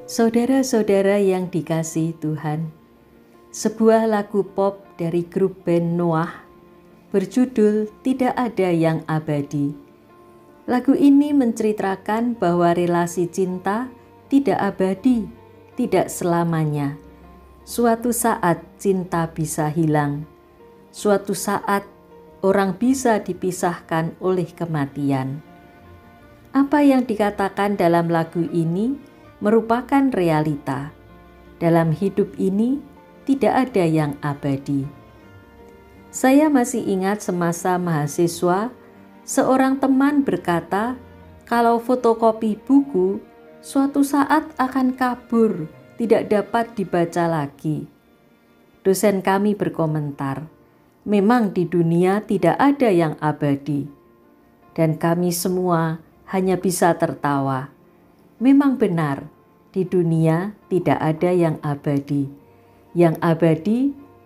Saudara-saudara yang dikasihi Tuhan, sebuah lagu pop dari grup band Noah berjudul Tidak Ada Yang Abadi. Lagu ini menceritakan bahwa relasi cinta tidak abadi, tidak selamanya. Suatu saat cinta bisa hilang. Suatu saat orang bisa dipisahkan oleh kematian. Apa yang dikatakan dalam lagu ini merupakan realita. Dalam hidup ini tidak ada yang abadi. Saya masih ingat semasa mahasiswa, seorang teman berkata, kalau fotokopi buku suatu saat akan kabur, tidak dapat dibaca lagi. Dosen kami berkomentar, memang di dunia tidak ada yang abadi. Dan kami semua hanya bisa tertawa. Memang benar, di dunia tidak ada yang abadi. Yang abadi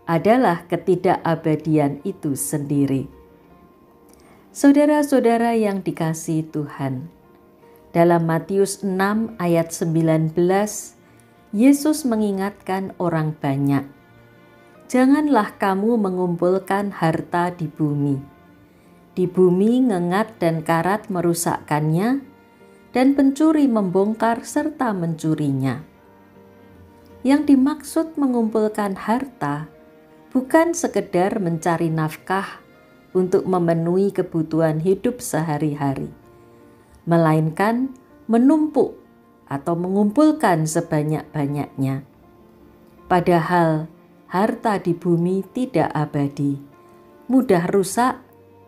adalah ketidakabadian itu sendiri. Saudara-saudara yang dikasihi Tuhan, dalam Matius 6 ayat 19, Yesus mengingatkan orang banyak, janganlah kamu mengumpulkan harta di bumi. Di bumi ngengat dan karat merusakkannya, dan pencuri membongkar serta mencurinya. Yang dimaksud mengumpulkan harta bukan sekedar mencari nafkah untuk memenuhi kebutuhan hidup sehari-hari, melainkan menumpuk atau mengumpulkan sebanyak-banyaknya. Padahal harta di bumi tidak abadi, mudah rusak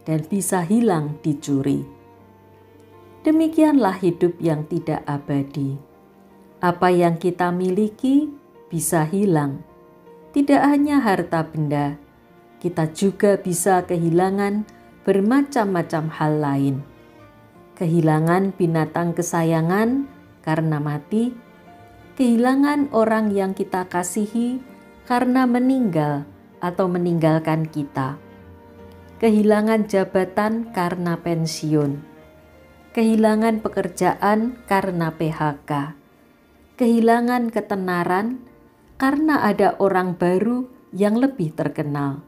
dan bisa hilang dicuri. Demikianlah hidup yang tidak abadi. Apa yang kita miliki bisa hilang. Tidak hanya harta benda, kita juga bisa kehilangan bermacam-macam hal lain. Kehilangan binatang kesayangan karena mati, kehilangan orang yang kita kasihi karena meninggal atau meninggalkan kita, kehilangan jabatan karena pensiun, kehilangan pekerjaan karena PHK, kehilangan ketenaran karena ada orang baru yang lebih terkenal,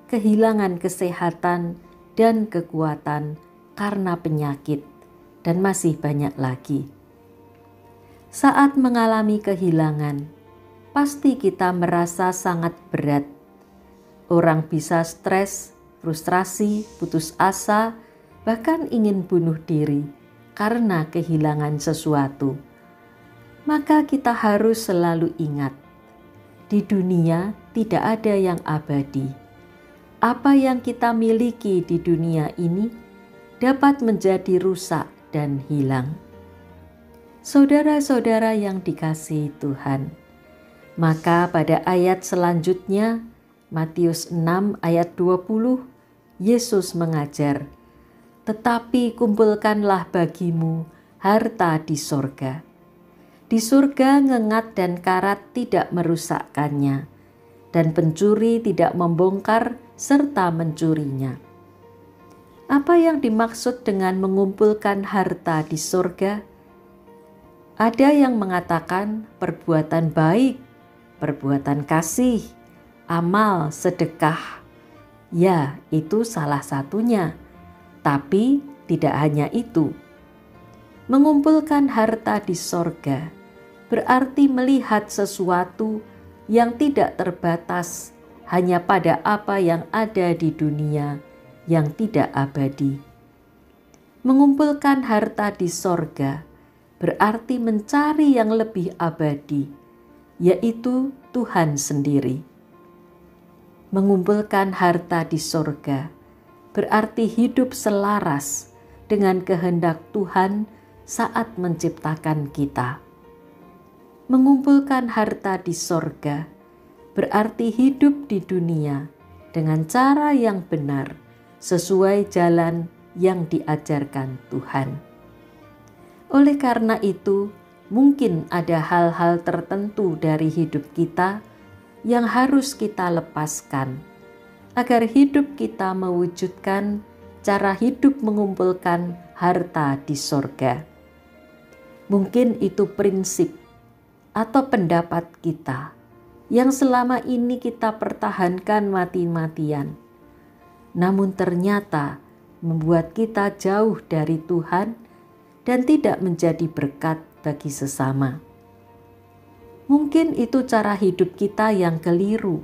kehilangan kesehatan dan kekuatan karena penyakit, dan masih banyak lagi. Saat mengalami kehilangan, pasti kita merasa sangat berat. Orang bisa stres, frustrasi, putus asa, bahkan ingin bunuh diri karena kehilangan sesuatu. Maka kita harus selalu ingat, di dunia tidak ada yang abadi. Apa yang kita miliki di dunia ini dapat menjadi rusak dan hilang. Saudara-saudara yang dikasihi Tuhan, maka pada ayat selanjutnya, Matius 6 ayat 20, Yesus mengajar, tetapi kumpulkanlah bagimu harta di sorga. Di surga ngengat dan karat tidak merusakkannya, dan pencuri tidak membongkar serta mencurinya. Apa yang dimaksud dengan mengumpulkan harta di surga? Ada yang mengatakan perbuatan baik, perbuatan kasih, amal, sedekah. Ya, itu salah satunya. Tapi tidak hanya itu. Mengumpulkan harta di sorga berarti melihat sesuatu yang tidak terbatas hanya pada apa yang ada di dunia yang tidak abadi. Mengumpulkan harta di sorga berarti mencari yang lebih abadi, yaitu Tuhan sendiri. Mengumpulkan harta di sorga berarti hidup selaras dengan kehendak Tuhan saat menciptakan kita. Mengumpulkan harta di sorga berarti hidup di dunia dengan cara yang benar sesuai jalan yang diajarkan Tuhan. Oleh karena itu, mungkin ada hal-hal tertentu dari hidup kita yang harus kita lepaskan agar hidup kita mewujudkan cara hidup mengumpulkan harta di sorga. Mungkin itu prinsip atau pendapat kita yang selama ini kita pertahankan mati-matian, namun ternyata membuat kita jauh dari Tuhan dan tidak menjadi berkat bagi sesama. Mungkin itu cara hidup kita yang keliru,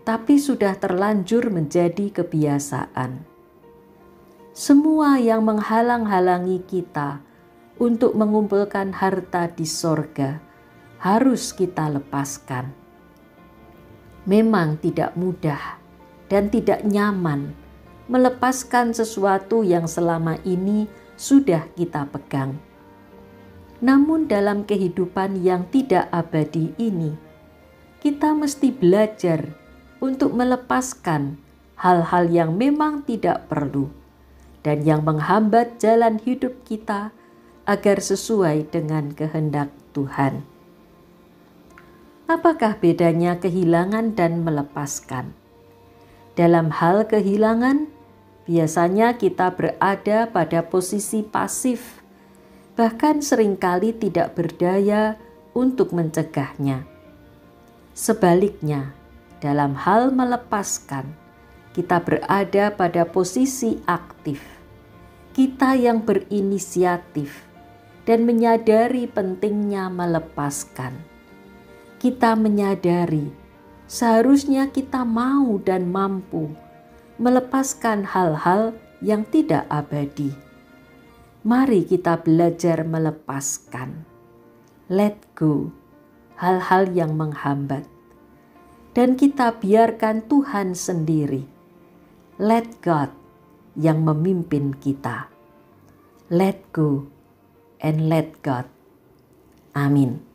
tapi sudah terlanjur menjadi kebiasaan. Semua yang menghalang-halangi kita untuk mengumpulkan harta di sorga harus kita lepaskan. Memang tidak mudah dan tidak nyaman melepaskan sesuatu yang selama ini sudah kita pegang. Namun dalam kehidupan yang tidak abadi ini, kita mesti belajar untuk melepaskan hal-hal yang memang tidak perlu dan yang menghambat jalan hidup kita agar sesuai dengan kehendak Tuhan. Apakah bedanya kehilangan dan melepaskan? Dalam hal kehilangan, biasanya kita berada pada posisi pasif, bahkan seringkali tidak berdaya untuk mencegahnya. Sebaliknya, dalam hal melepaskan, kita berada pada posisi aktif. Kita yang berinisiatif dan menyadari pentingnya melepaskan. Kita menyadari seharusnya kita mau dan mampu melepaskan hal-hal yang tidak abadi. Mari kita belajar melepaskan, let go, hal-hal yang menghambat. Dan kita biarkan Tuhan sendiri, let God yang memimpin kita. Let go and let God. Amin.